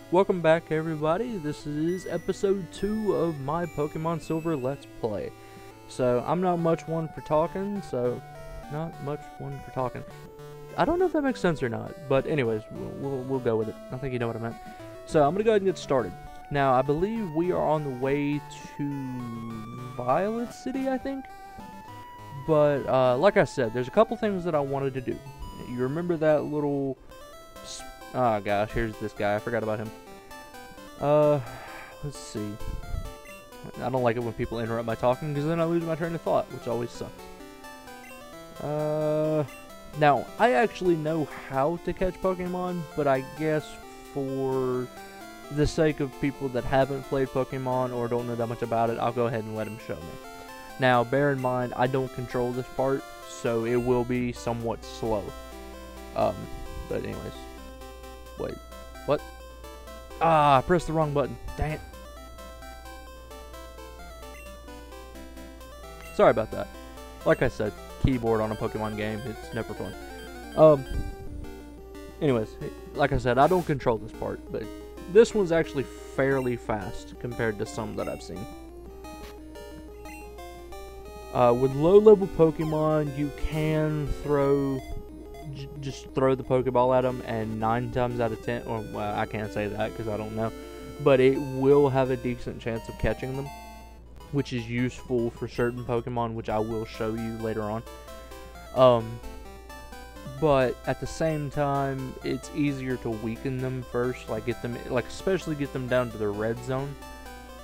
Welcome back, everybody. This is episode 2 of my Pokemon Silver Let's Play. So, I'm not much one for talking, I don't know if that makes sense or not, but anyways, we'll go with it. I think you know what I meant. So, I'm going to go ahead and get started. Now, I believe we are on the way to Violet City, I think? But, like I said, there's a couple things that I wanted to do. You remember that little... Oh gosh, here's this guy. I forgot about him. Let's see. I don't like it when people interrupt my talking because then I lose my train of thought, which always sucks. Now, I actually know how to catch Pokemon, but I guess for the sake of people that haven't played Pokemon or don't know that much about it, I'll go ahead and let him show me. Now, bear in mind, I don't control this part, so it will be somewhat slow. But anyways. Wait, what? Ah, I pressed the wrong button. Dang it. Sorry about that. Like I said, keyboard on a Pokemon game, it's never fun. Anyways, like I said, I don't control this part, but this one's actually fairly fast compared to some that I've seen. With low-level Pokemon, you can just throw the Pokeball at them, and 9 times out of 10, or well, I can't say that because I don't know, but it will have a decent chance of catching them, which is useful for certain Pokemon, which I will show you later on. But at the same time, it's easier to weaken them first, especially get them down to the red zone,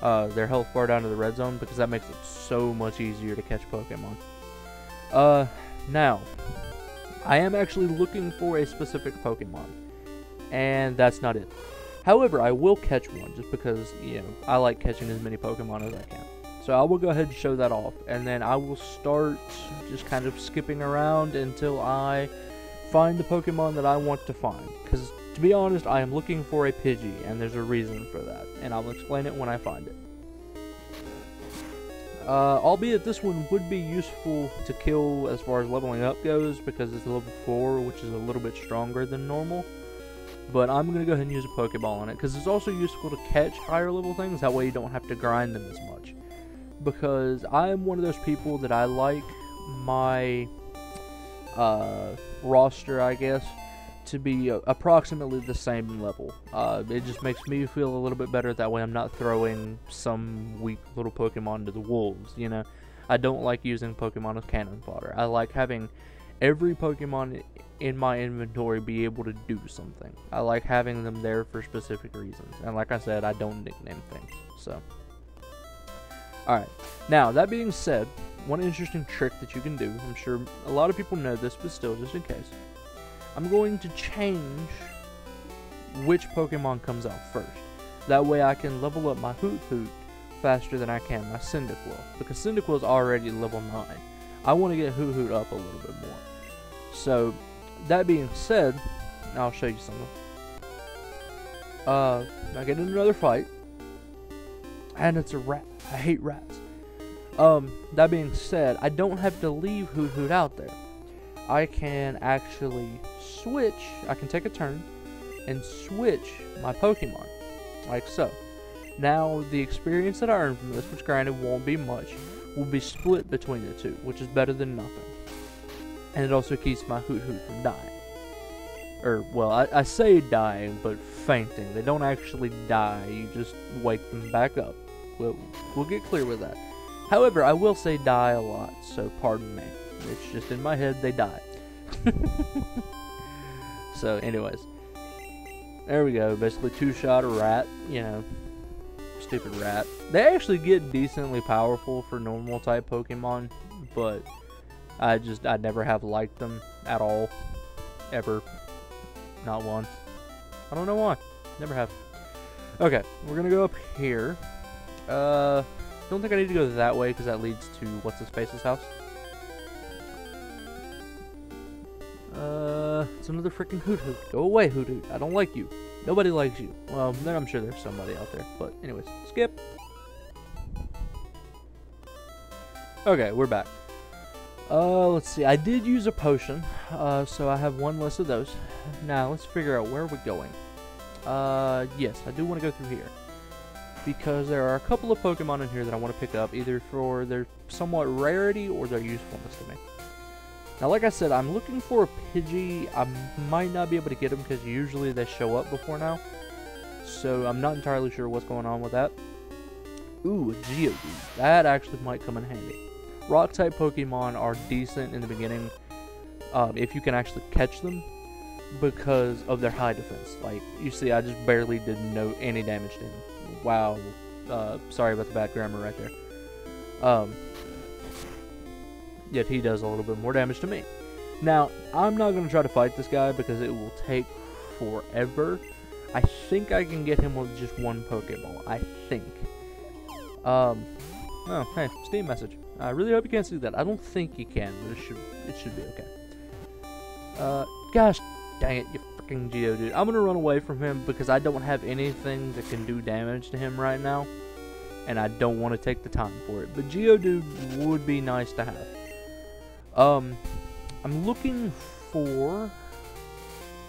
their health bar down to the red zone, because that makes it so much easier to catch Pokemon. Now, I am actually looking for a specific Pokemon, and that's not it. However, I will catch one, just because, I like catching as many Pokemon as I can. So I will go ahead and show that off, and then I will start just kind of skipping around until I find the Pokemon that I want to find. Because, to be honest, I am looking for a Pidgey, and there's a reason for that, and I'll explain it when I find it. Albeit this one would be useful to kill as far as leveling up goes, because it's level 4, which is a little bit stronger than normal. But I'm going to go ahead and use a Pokeball on it, because it's also useful to catch higher level things, that way you don't have to grind them as much. Because I am one of those people that I like my roster, I guess, to be approximately the same level. It just makes me feel a little bit better, that way I'm not throwing some weak little Pokemon to the wolves, I don't like using Pokemon as cannon fodder. I like having every Pokemon in my inventory be able to do something. I like having them there for specific reasons, and like I said, I don't nickname things, so. Alright, now that being said, one interesting trick that you can do, I'm sure a lot of people know this, but still, just in case, I'm going to change which Pokemon comes out first. That way I can level up my Hoot Hoot faster than I can my Cyndaquil, because Cyndaquil is already level 9. I want to get Hoot Hoot up a little bit more. So, that being said, I'll show you something. I get in another fight, and it's a rat. I hate rats. That being said, I don't have to leave Hoot Hoot out there. I can actually switch, I can take a turn and switch my Pokemon, like so. Now, the experience that I earned from this, which granted won't be much, will be split between the two, which is better than nothing. And it also keeps my Hoot Hoot from dying. Well, I say dying, but fainting. They don't actually die, you just wake them back up. We'll get clear with that. However, I will say die a lot, so pardon me. It's just in my head, they die. So, anyways. There we go. Basically, 2-shot a rat. Stupid rat. They actually get decently powerful for normal type Pokemon, but I never have liked them at all. Ever. Not once. I don't know why. Never have. Okay, we're gonna go up here. Don't think I need to go that way, because that leads to what's-his-face's house. It's another freaking Hoot Hoot. Go away, Hoot Hoot. I don't like you. Nobody likes you. Well, then I'm sure there's somebody out there. But anyways, skip. Okay, we're back. Let's see. I did use a potion, so I have one less of those. Now, let's figure out where we're going. Yes, I do want to go through here. Because there are a couple of Pokemon in here that I want to pick up, either for their somewhat rarity or their usefulness to me. Now, like I said, I'm looking for a Pidgey. I might not be able to get them because usually they show up before now. So I'm not entirely sure what's going on with that. Ooh, a Geodude. That actually might come in handy. Rock-type Pokemon are decent in the beginning if you can actually catch them because of their high defense. Like, you see, I just barely did any damage to him. Wow. Sorry about the bad grammar right there. Yet he does a little bit more damage to me. Now, I'm not going to try to fight this guy because it will take forever. I think I can get him with just one Pokeball. I think. Oh, hey, Steam message. I really hope you can't see that. I don't think you can, but it should be okay. Gosh dang it, you freaking Geodude. I'm gonna run away from him because I don't have anything that can do damage to him right now. And I don't want to take the time for it. But Geodude would be nice to have. I'm looking for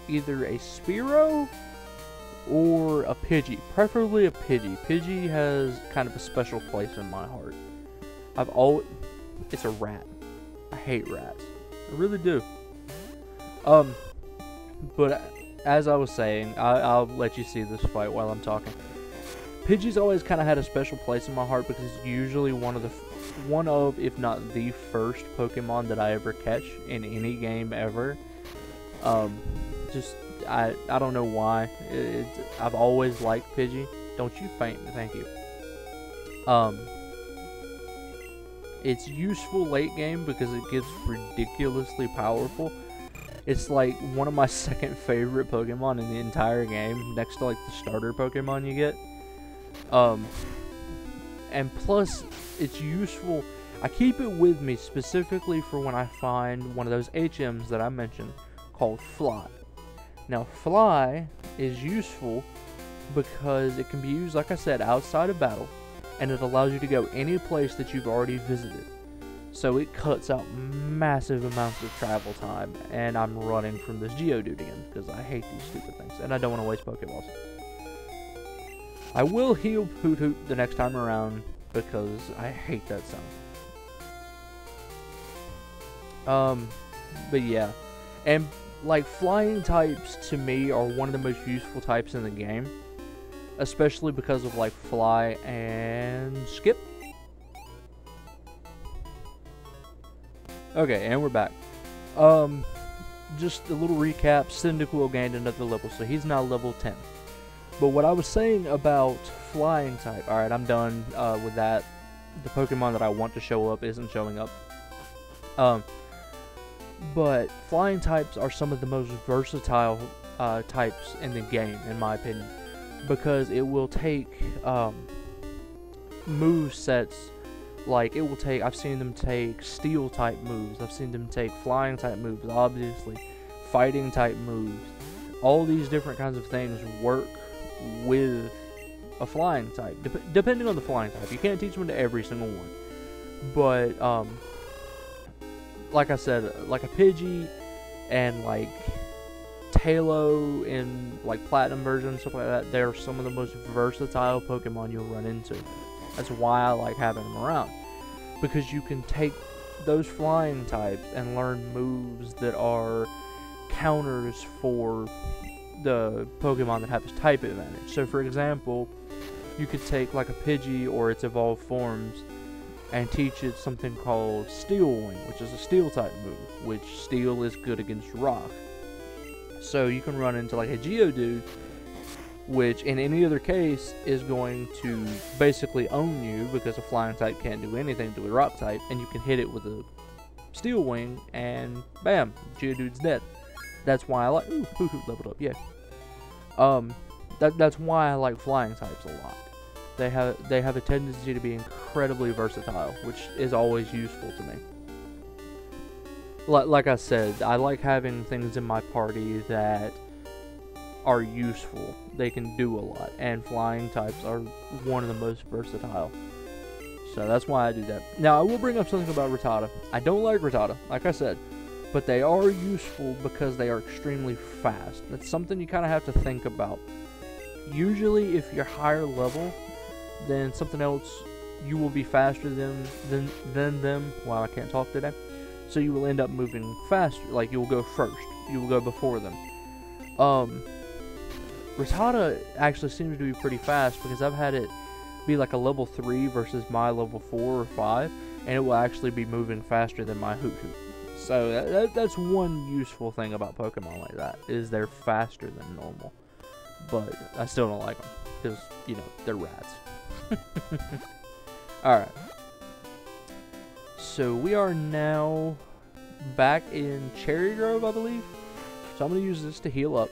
either a Spearow or a Pidgey. Preferably a Pidgey. Pidgey has kind of a special place in my heart. It's a rat. I hate rats. I really do. But as I was saying, I'll let you see this fight while I'm talking. Pidgey's always kind of had a special place in my heart because it's usually one of, if not the first Pokemon that I ever catch in any game ever. I don't know why. I've always liked Pidgey. Don't you faint me, thank you. It's useful late game because it gets ridiculously powerful. It's like one of my second favorite Pokemon in the entire game, next to like the starter Pokemon you get. And plus, it's useful. I keep it with me specifically for when I find one of those HMs that I mentioned called Fly. Now, Fly is useful because it can be used, like I said, outside of battle, and it allows you to go any place that you've already visited. So it cuts out massive amounts of travel time, and I'm running from this Geodude again, because I hate these stupid things, and I don't want to waste Pokeballs. I will heal Hoot Hoot the next time around, because I hate that sound. But yeah, and like flying types to me are one of the most useful types in the game, especially because of like Fly and Skip. Okay, and we're back. Just a little recap. Cyndaquil gained another level, so he's now level 10. But what I was saying about flying type, alright, I'm done with that. The Pokemon that I want to show up isn't showing up. But flying types are some of the most versatile types in the game, in my opinion. Because it will take move sets. Like, it will take, I've seen them take steel type moves, I've seen them take flying type moves, obviously, fighting type moves. All these different kinds of things work with a flying type, depending on the flying type. You can't teach them to every single one. But, like I said, like a Pidgey and like Talo in like Platinum version, stuff like that, they're some of the most versatile Pokemon you'll run into. That's why I like having them around. Because you can take those flying types and learn moves that are counters for the Pokemon that have its type advantage. So for example, you could take like a Pidgey or its evolved forms and teach it something called Steel Wing, which is a steel type move, which steel is good against rock. So you can run into like a Geodude, which in any other case is going to basically own you because a flying type can't do anything to a rock type, and you can hit it with a steel wing and bam, Geodude's dead. That's why I like, ooh, leveled up, yeah. That's why I like flying types a lot. They have a tendency to be incredibly versatile, which is always useful to me. Like I said, I like having things in my party that are useful. They can do a lot, and flying types are one of the most versatile. So that's why I do that. Now, I will bring up something about Rattata. I don't like Rattata, like I said, but they are useful because they are extremely fast. That's something you kind of have to think about. usually if you're higher level than something else, you will be faster than them. Wow, I can't talk today. So you will end up moving faster. Like, you will go first. You will go before them. Rattata actually seems to be pretty fast because I've had it be like a level 3 versus my level 4 or 5, and it will actually be moving faster than my Hoot Hoot. So that's one useful thing about Pokemon like that, is they're faster than normal. But I still don't like them because, you know, they're rats. Alright. So we are now back in Cherry Grove, I believe. So I'm going to use this to heal up.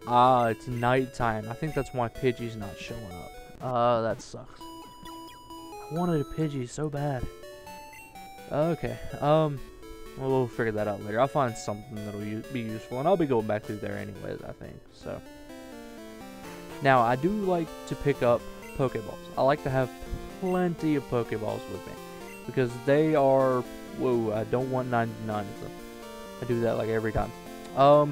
Ah, it's nighttime. I think that's why Pidgey's not showing up. That sucks. I wanted a Pidgey so bad. Okay, well, we'll figure that out later. I'll find something that'll be useful, and I'll be going back through there anyways, I think, so. Now, I do like to pick up Pokeballs. I like to have plenty of Pokeballs with me, because they are, whoa, I don't want 99 of them. I do that, like, every time. I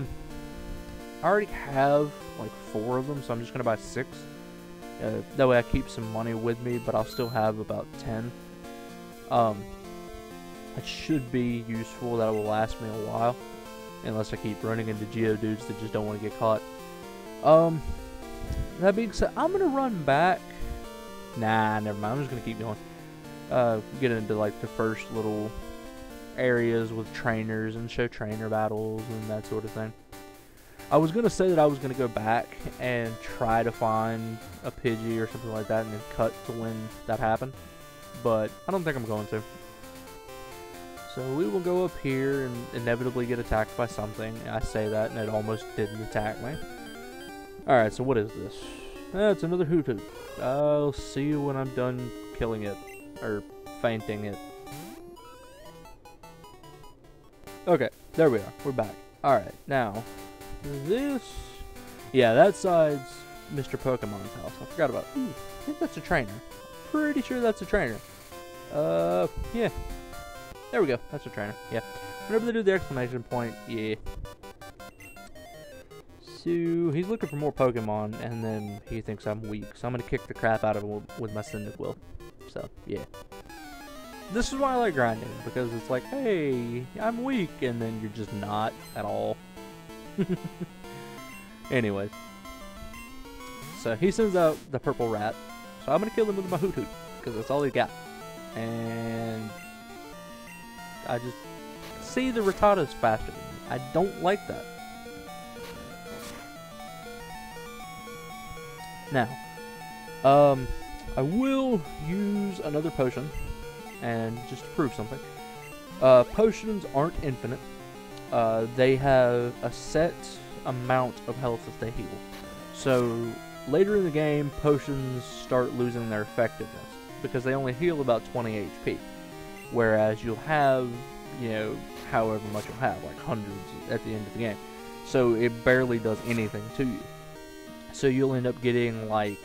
already have, like, 4 of them, so I'm just gonna buy 6. That way I keep some money with me, but I'll still have about 10. It should be useful. That will last me a while, unless I keep running into Geodudes that just don't want to get caught. That being said, I'm gonna run back. Nah, never mind. I'm just gonna keep going. Get into like the first little areas with trainers and show trainer battles and that sort of thing. I was gonna say that I was gonna go back and try to find a Pidgey or something like that, and then cut to when that happened, but I don't think I'm going to. So we will go up here and inevitably get attacked by something. I say that and it almost didn't attack me. Alright, so what is this? It's another Hoot Hoot. I'll see you when I'm done killing it. Or fainting it. Okay, there we are. We're back. Alright, now, this... Yeah, that side's Mr. Pokemon's house. I forgot about... Ooh, I think that's a trainer. Pretty sure that's a trainer. Yeah. There we go. That's a trainer. Yeah. Whenever they do the exclamation point, yeah. So, he's looking for more Pokemon, and then he thinks I'm weak. So I'm going to kick the crap out of him with my Cyndaquil. So, yeah. This is why I like grinding, because it's like, hey, I'm weak, and then you're just not at all. Anyways. So, he sends out the purple rat. So I'm going to kill him with my Hoot Hoot, because that's all he got. And... I just see the Rattata's faster than me. I don't like that. Now, I will use another potion, and just to prove something. Potions aren't infinite. They have a set amount of health that they heal. So, later in the game, potions start losing their effectiveness, because they only heal about 20 HP. Whereas you'll have, you know, however much you'll have, like hundreds at the end of the game. So it barely does anything to you. So you'll end up getting, like,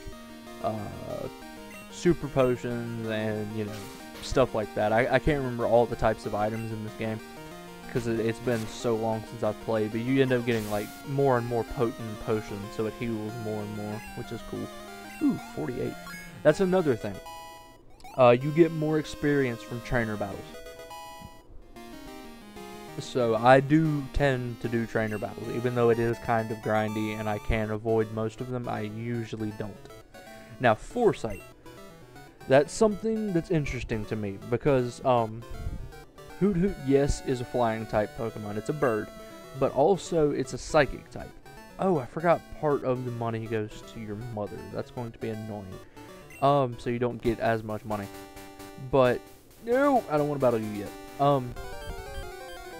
super potions and, you know, stuff like that. I can't remember all the types of items in this game, because it's been so long since I've played. But you end up getting, like, more and more potent potions, so it heals more and more, which is cool. Ooh, 48. That's another thing. You get more experience from trainer battles. So I do tend to do trainer battles, even though it is kind of grindy and I can avoid most of them, I usually don't. Now, Foresight. That's something that's interesting to me, because Hoot Hoot, yes, is a flying type Pokemon. It's a bird, but also it's a psychic type. Oh, I forgot part of the money goes to your mother. That's going to be annoying. So you don't get as much money. But, no, I don't want to battle you yet.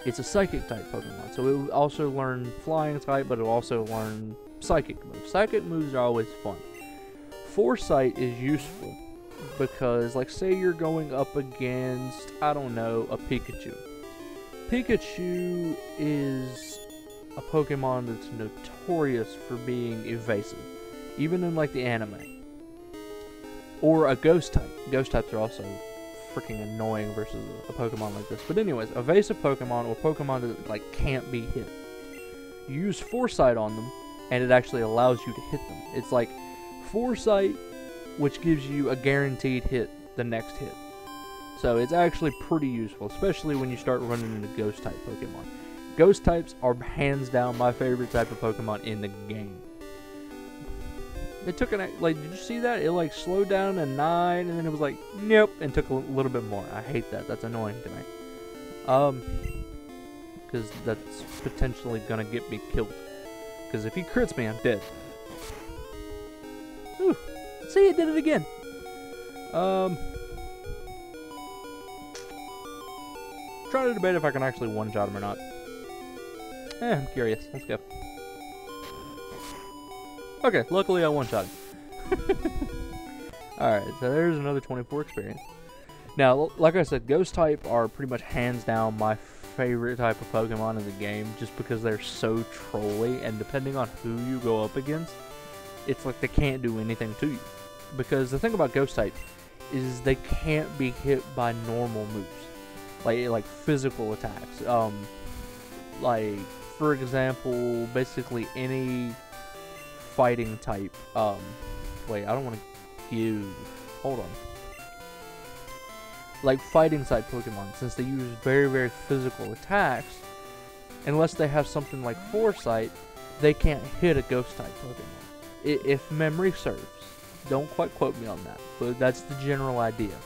It's a psychic type Pokemon, so it will also learn flying type, but it will also learn psychic moves. Psychic moves are always fun. Foresight is useful, because, like, say you're going up against, I don't know, a Pikachu. Pikachu is a Pokemon that's notorious for being evasive, even in, like, the anime. Or a ghost type. Ghost types are also freaking annoying versus a Pokemon like this. But anyways, evasive Pokemon or Pokemon that, like, can't be hit. You use Foresight on them, and it actually allows you to hit them. It's like Foresight, which gives you a guaranteed hit the next hit. So it's actually pretty useful, especially when you start running into Ghost type Pokemon. Ghost types are hands down my favorite type of Pokemon in the game. It took did you see that? It like slowed down to 9 and then it was like, nope, and took a little bit more. I hate that. That's annoying to me. Because that's potentially gonna get me killed. Because if he crits me, I'm dead. Ooh, see, it did it again. Trying to debate if I can actually one-shot him or not. I'm curious. Let's go. Okay, luckily I one-shot him. Alright, so there's another 24 experience. Now, like I said, Ghost type are pretty much hands down my favorite type of Pokemon in the game, just because they're so trolly, and depending on who you go up against, it's like they can't do anything to you. Because the thing about Ghost type is they can't be hit by normal moves. Like physical attacks. Like, for example, basically any fighting type. Wait, I don't want to give... Hold on. Like fighting type Pokemon, since they use very, very physical attacks, unless they have something like Foresight, they can't hit a Ghost type Pokemon. If memory serves. Don't quite quote me on that, but that's the general idea.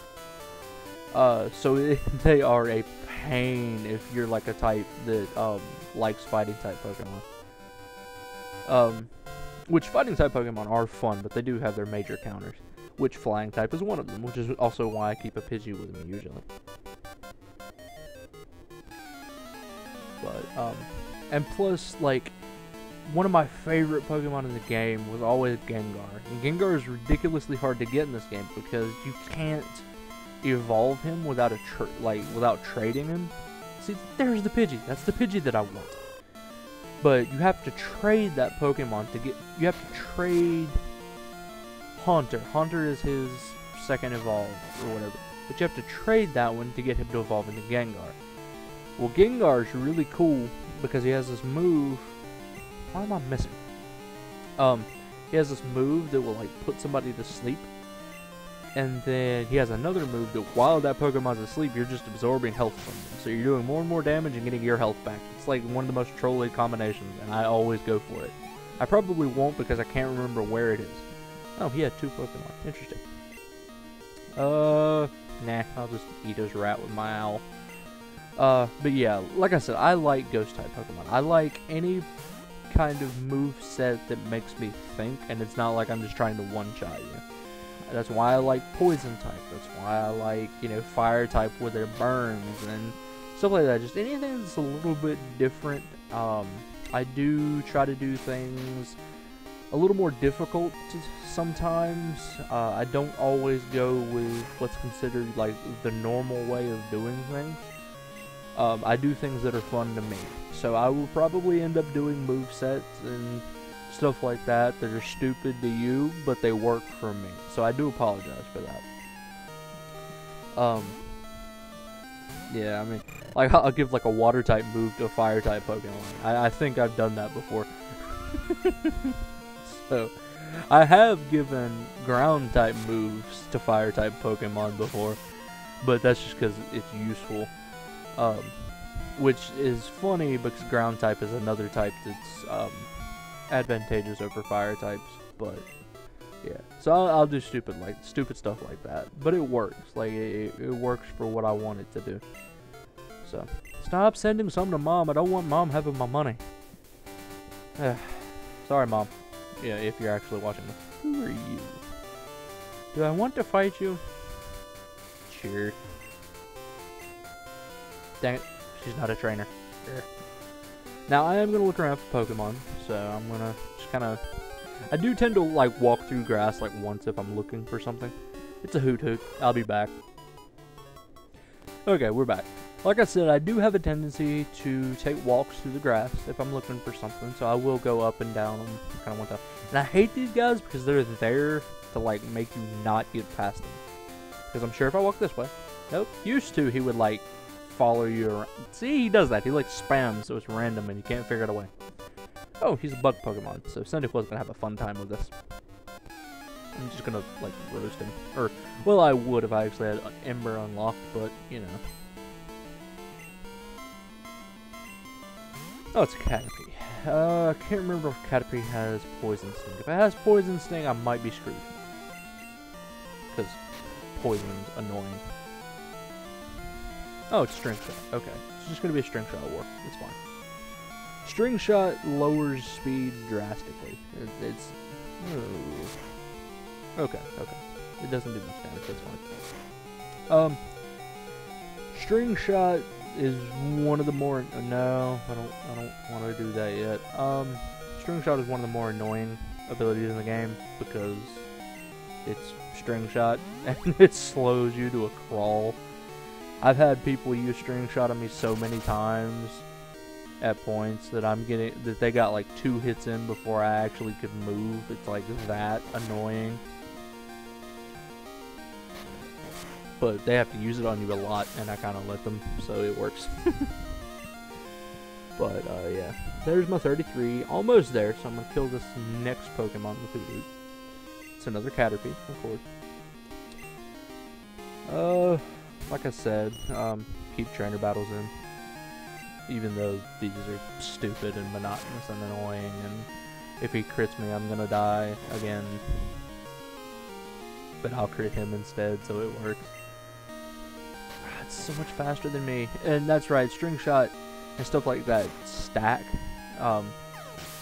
So they are a pain if you're like a type that likes fighting type Pokemon. Which fighting type Pokemon are fun, but they do have their major counters. Which flying type is one of them, which is also why I keep a Pidgey with me usually. But and plus, like, one of my favorite Pokemon in the game was always Gengar. And Gengar is ridiculously hard to get in this game because you can't evolve him without without trading him. See, there's the Pidgey. That's the Pidgey that I want. But you have to trade that Pokemon to get. You have to trade Haunter. Haunter is his second evolve or whatever. But you have to trade that one to get him to evolve into Gengar. Well, Gengar is really cool because he has this move. Why am I missing? He has this move that will like put somebody to sleep. And then he has another move that while that Pokemon's asleep, you're just absorbing health from them. So you're doing more and more damage and getting your health back. It's like one of the most trolly combinations, and I always go for it. I probably won't because I can't remember where it is. Oh, he had 2 Pokemon. Interesting. Nah, I'll just eat his rat with my owl. But yeah, like I said, I like Ghost type Pokemon. I like any kind of move set that makes me think, and it's not like I'm just trying to one-shot you. That's why I like Poison type. That's why I like, you know, Fire type with their burns and stuff like that. Just anything that's a little bit different. I do try to do things a little more difficult sometimes. I don't always go with what's considered like the normal way of doing things. I do things that are fun to me. So I will probably end up doing movesets and stuff like that that are stupid to you, but they work for me. So I do apologize for that. Yeah, I mean, like I'll give like a water type move to a fire type Pokemon. I think I've done that before. So I have given ground type moves to fire type Pokemon before, but that's just because it's useful. Which is funny because ground type is another type that's advantageous over fire types, but yeah. So I'll do stupid stuff like that, but it works. Like it works for what I want it to do. So stop sending some to Mom. I don't want Mom having my money. Sorry, Mom. Yeah, if you're actually watching this. Who are you? Do I want to fight you? Sure. Dang it. She's not a trainer. Sure. Now, I am going to look around for Pokemon, so I'm going to just kind of... I do tend to, like, walk through grass, like, once if I'm looking for something. It's a hoot hoot. I'll be back. Okay, we're back. Like I said, I do have a tendency to take walks through the grass if I'm looking for something, so I will go up and down them kind of one time. And I hate these guys because they're there to, like, make you not get past them. Because I'm sure if I walk this way... Nope. Used to, he would, like... follow you around. See, he does that. He like spams, so it's random and you can't figure it away. Oh, he's a bug Pokemon, so Cyndaquil's gonna have a fun time with this. I'm just gonna, like, roast him. Or, well, I would if I actually had Ember unlocked, but, you know. Oh, it's a Caterpie. I can't remember if Caterpie has Poison Sting. If it has Poison Sting, I might be screwed. Because Poison's annoying. Oh, it's String Shot. Okay. It's just going to be a String Shot war. It's fine. String Shot lowers speed drastically. It's... Okay. It doesn't do much damage. That's fine. String Shot is one of the more... No, I don't want to do that yet. String Shot is one of the more annoying abilities in the game because it's String Shot and it slows you to a crawl. I've had people use String Shot on me so many times at points that they got like 2 hits in before I actually could move. It's like that annoying. But they have to use it on you a lot, and I kind of let them, so it works. But, yeah. There's my 33. Almost there, so I'm going to kill this next Pokemon with Hoodoo. It's another Caterpie, of course. Like I said, keep trainer battles in. Even though these are stupid and monotonous and annoying, and if he crits me, I'm going to die again. But I'll crit him instead, so it works. So much faster than me, and that's right, String Shot and stuff like that stack.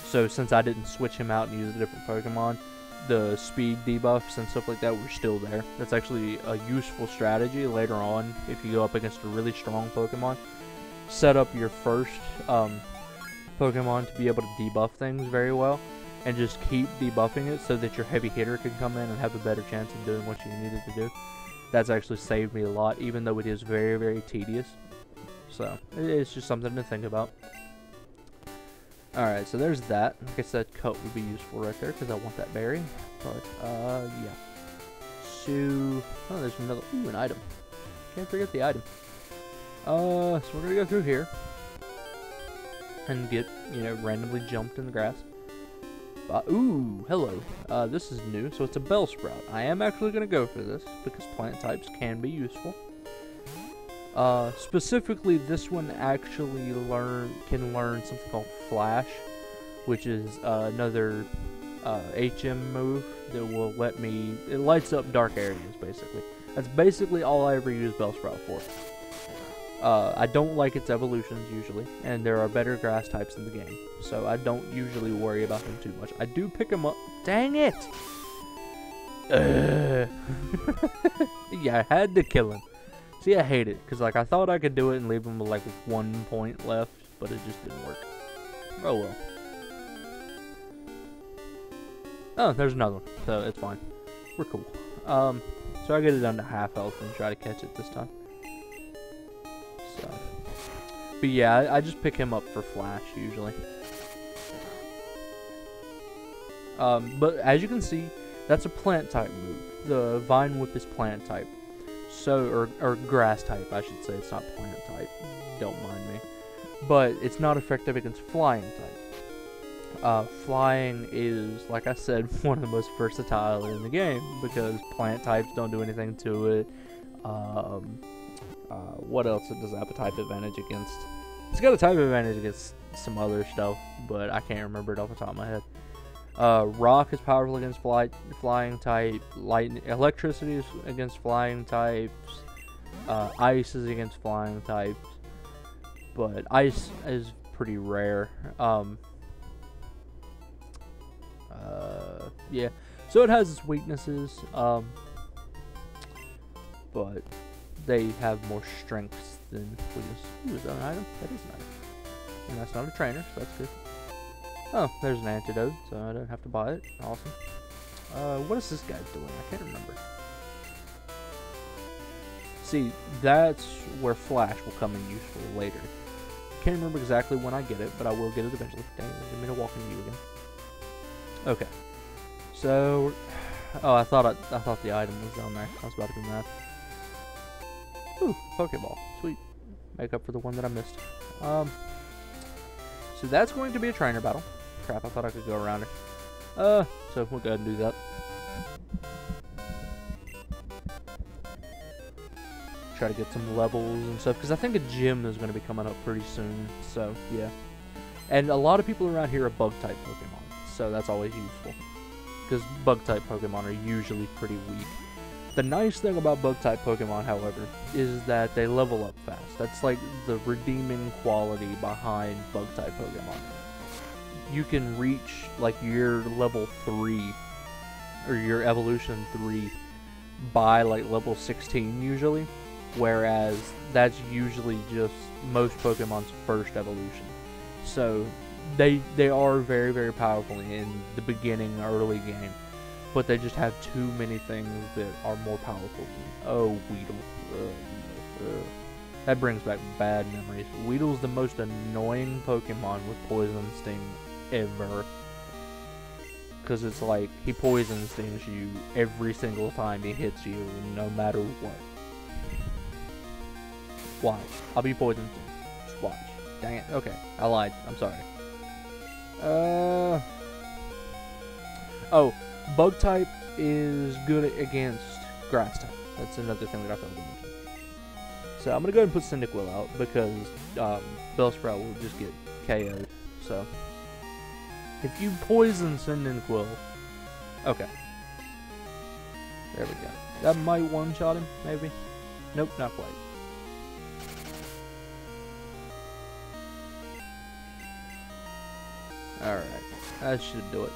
So since I didn't switch him out and use a different Pokemon, the speed debuffs and stuff like that were still there. That's actually a useful strategy later on if you go up against a really strong Pokemon. Set up your first Pokemon to be able to debuff things very well, and just keep debuffing it so that your heavy hitter can come in and have a better chance of doing what you needed to do. That's actually saved me a lot, even though it is very, very tedious. So, it's just something to think about. Alright, so there's that. Like I said, cut would be useful right there, because I want that berry. But, yeah. So, oh, there's another, an item. Can't forget the item. So we're gonna go through here. And get, randomly jumped in the grass. Ooh, hello. This is new, so it's a Bellsprout. I am actually going to go for this, because plant types can be useful. Specifically, this one actually can learn something called Flash, which is another HM move that will let me... It lights up dark areas, basically. That's basically all I ever use Bellsprout for. I don't like its evolutions, usually, and there are better grass types in the game, so I don't usually worry about them too much. I do pick them up. Dang it! Yeah, I had to kill him. See, I hate it, because, like, I thought I could do it and leave him with, like, 1 point left, but it just didn't work. Oh, well. Oh, there's another one, so it's fine. We're cool. So I get it down to half health and try to catch it this time. So. But yeah, I just pick him up for Flash, usually. But as you can see, that's a plant type move. The Vine Whip is plant type. So, or grass type, I should say. It's not plant type. Don't mind me. But it's not effective against flying type. Flying is, like I said, one of the most versatile in the game, because plant types don't do anything to it. What else does it have a type advantage against? It's got a type advantage against some other stuff, but I can't remember it off the top of my head. Rock is powerful against flying type. Electricity is against flying types. Ice is against flying types. But ice is pretty rare. Yeah. So it has its weaknesses. But they have more strengths than weakness. Ooh, is that an item? That is an item. And that's not a trainer, so that's good. Oh, there's an antidote, so I don't have to buy it. Awesome. What is this guy doing? I can't remember. See, that's where Flash will come in useful later. Can't remember exactly when I get it, but I will get it eventually. Dang, I didn't mean to walk into you again. Okay. So, oh, I thought the item was down there. I was about to be mad. Ooh, Pokeball. Sweet. Make up for the one that I missed. So that's going to be a trainer battle. crap, I thought I could go around her. So we'll go ahead and do that. Try to get some levels and stuff, because I think a gym is going to be coming up pretty soon, so yeah. And a lot of people around here are bug-type Pokemon, so that's always useful, because bug-type Pokemon are usually pretty weak. The nice thing about bug-type Pokemon, however, is that they level up fast. That's like the redeeming quality behind bug-type Pokemon. You can reach like your level 3, or your evolution 3, by like level 16 usually, whereas that's usually just most Pokemon's first evolution. So they are very, very powerful in the beginning, early game, but they just have too many things that are more powerful. Oh, Weedle. That brings back bad memories. Weedle's the most annoying Pokemon with Poison Sting ever. Because it's like, he Poison Stings you every single time he hits you, no matter what. Watch. I'll be Poison Sting. Just watch. Dang it. Okay. I lied. I'm sorry. Oh. Bug type is good against grass type. That's another thing that I failed to mention. So I'm going to go ahead and put Cyndaquil out because Bellsprout will just get KO'd. So if you poison Cyndaquil... Okay. There we go. That might one-shot him, maybe? Nope, not quite. Alright. That should do it.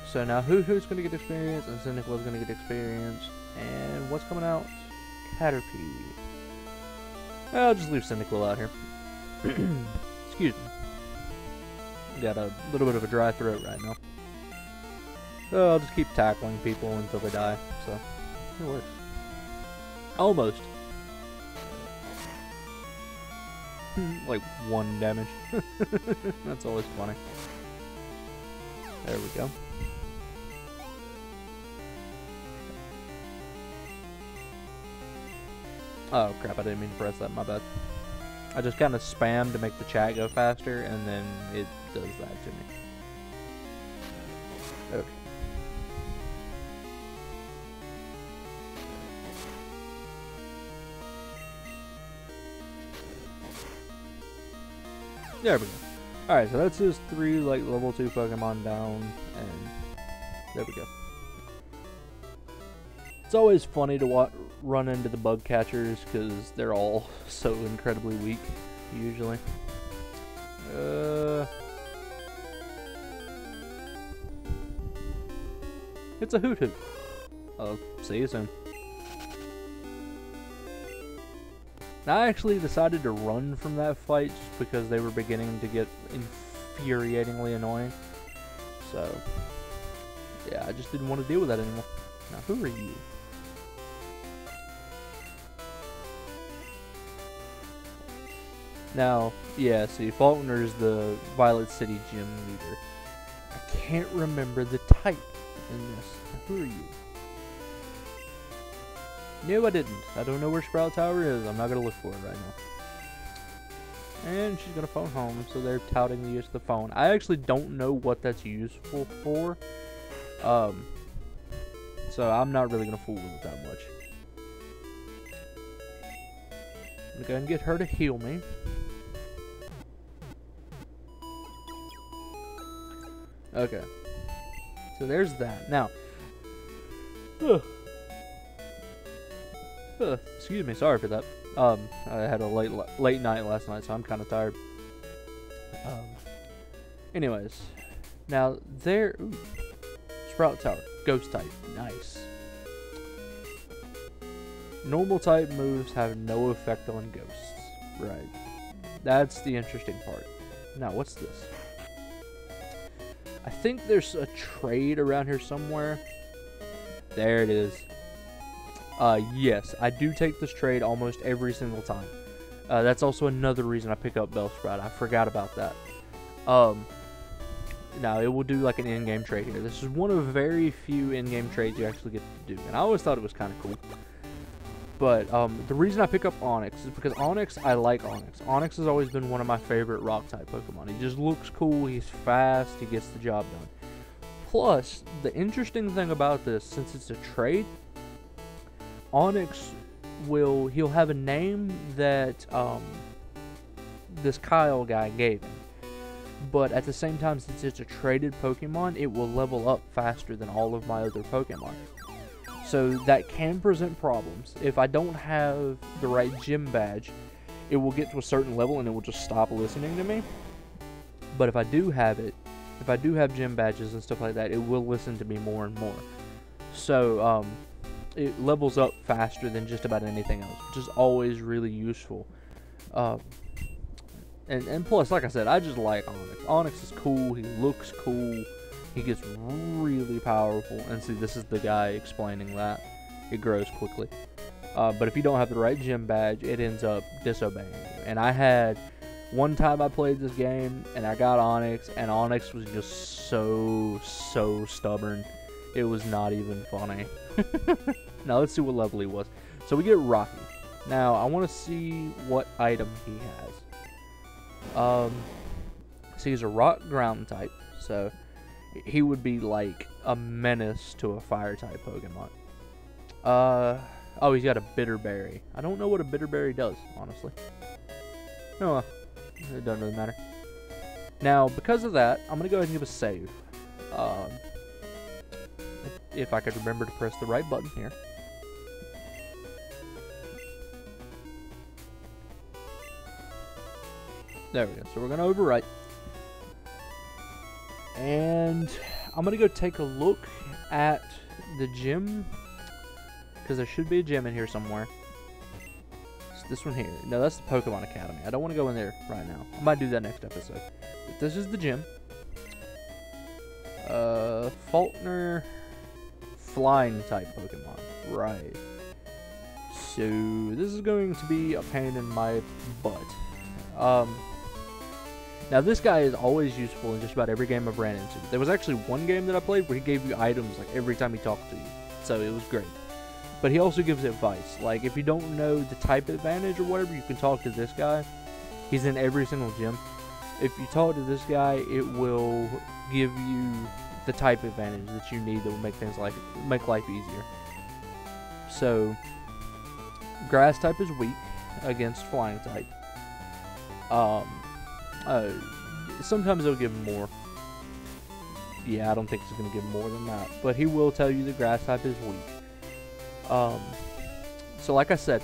So now Hoo-Hoo's going to get experience, and Cyndaquil's going to get experience. And what's coming out? Caterpie. I'll just leave Cyndaquil out here. Excuse me. Got a little bit of a dry throat right now. So I'll just keep tackling people until they die. So, it works. Almost. Like 1 damage. That's always funny. There we go. Oh crap, I didn't mean to press that, my bad. I just kind of spammed to make the chat go faster, and then it does that to me. Okay. There we go. Alright, so that's just 3 like level 2 Pokemon down, and there we go. It's always funny to run into the bug catchers because they're all so incredibly weak, usually. It's a Hoot-Hoot. I'll see you soon. I actually decided to run from that fight just because they were beginning to get infuriatingly annoying. So, yeah, I just didn't want to deal with that anymore. Now, who are you? Now, yeah, see, Faulkner's the Violet City gym leader. I can't remember the type in this. Now, who are you? No, I didn't. I don't know where Sprout Tower is. I'm not going to look for it right now. And she's going to phone home, so they're touting the use of the phone. I actually don't know what that's useful for. So I'm not really going to fool with it that much. I'm going to go and get her to heal me. Okay. So there's that. Now. Excuse me, sorry for that. I had a late night last night, so I'm kind of tired. Anyways, now there. Ooh, Sprout Tower, Ghost type, nice. Normal type moves have no effect on ghosts, right? That's the interesting part. Now, what's this? I think there's a trade around here somewhere. There it is. Yes, I do take this trade almost every single time. That's also another reason I pick up Bellsprout. I forgot about that. Now, it will do like an in-game trade here. This is one of very few in-game trades you actually get to do. And I always thought it was kind of cool. But the reason I pick up Onix is because I like Onix. Onix has always been one of my favorite rock-type Pokemon. He just looks cool, he's fast, he gets the job done. Plus, the interesting thing about this, since it's a trade, Onix he'll have a name that this Kyle guy gave him. But at the same time, since it's a traded Pokemon, it will level up faster than all of my other Pokemon. So that can present problems. If I don't have the right gym badge, it will get to a certain level and it will just stop listening to me. But if I do have it, if I do have gym badges and stuff like that, it will listen to me more and more. So it levels up faster than just about anything else, which is always really useful. And plus, like I said, I just like Onix. Onix is cool, he looks cool, he gets really powerful, and see, this is the guy explaining that. It grows quickly. But if you don't have the right gym badge, it ends up disobeying you. And I had, one time I played this game, and I got Onix, and Onix was just so stubborn. It was not even funny. Now, let's see what level he was. So we get Rocky. Now, I want to see what item he has. So he's a rock ground type, so he would be like a menace to a fire type Pokemon. Oh, he's got a bitter berry. I don't know what a bitter berry does, honestly. Oh well, it doesn't really matter. Now, because of that, I'm gonna go ahead and give a save. If I could remember to press the right button here. There we go. So we're going to overwrite. And I'm going to go take a look at the gym. Because there should be a gym in here somewhere. It's this one here. No, that's the Pokemon Academy. I don't want to go in there right now. I might do that next episode. But this is the gym. Faulkner flying type Pokemon. Right. So this is going to be a pain in my butt. Now, this guy is always useful in just about every game I've ran into. There was actually one game that I played where he gave you items like every time he talked to you. So it was great. But he also gives advice. Like, if you don't know the type advantage or whatever, you can talk to this guy. He's in every single gym. If you talk to this guy, it will give you the type advantage that you need that will make things make life easier. So, grass type is weak against flying type. Sometimes it'll give him more. Yeah, I don't think it's going to give more than that. But he will tell you the grass type is weak. So like I said,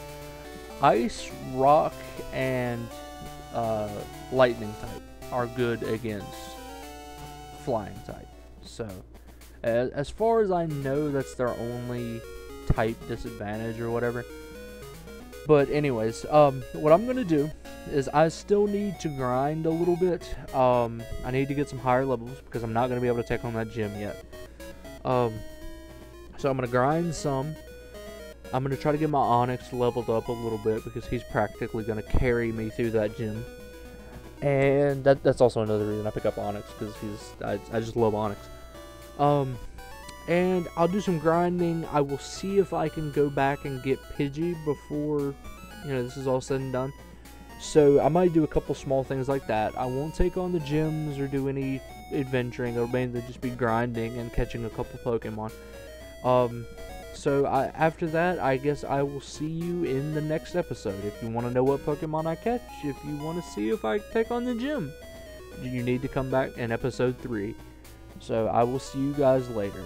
ice, rock, and lightning type are good against flying type. So, as far as I know, that's their only type disadvantage or whatever. But anyways, what I'm going to do is I still need to grind a little bit. I need to get some higher levels because I'm not going to be able to take on that gym yet. So I'm going to grind some. I'm going to try to get my Onix leveled up a little bit because he's practically going to carry me through that gym. And that's also another reason I pick up Onix, because I just love Onix. And I'll do some grinding. I will see if I can go back and get Pidgey before, this is all said and done. So I might do a couple small things like that. I won't take on the gyms or do any adventuring. It'll mainly just be grinding and catching a couple Pokemon. So after that, I guess I will see you in the next episode. If you want to know what Pokemon I catch, if you want to see if I take on the gym, you need to come back in episode 3. So I will see you guys later.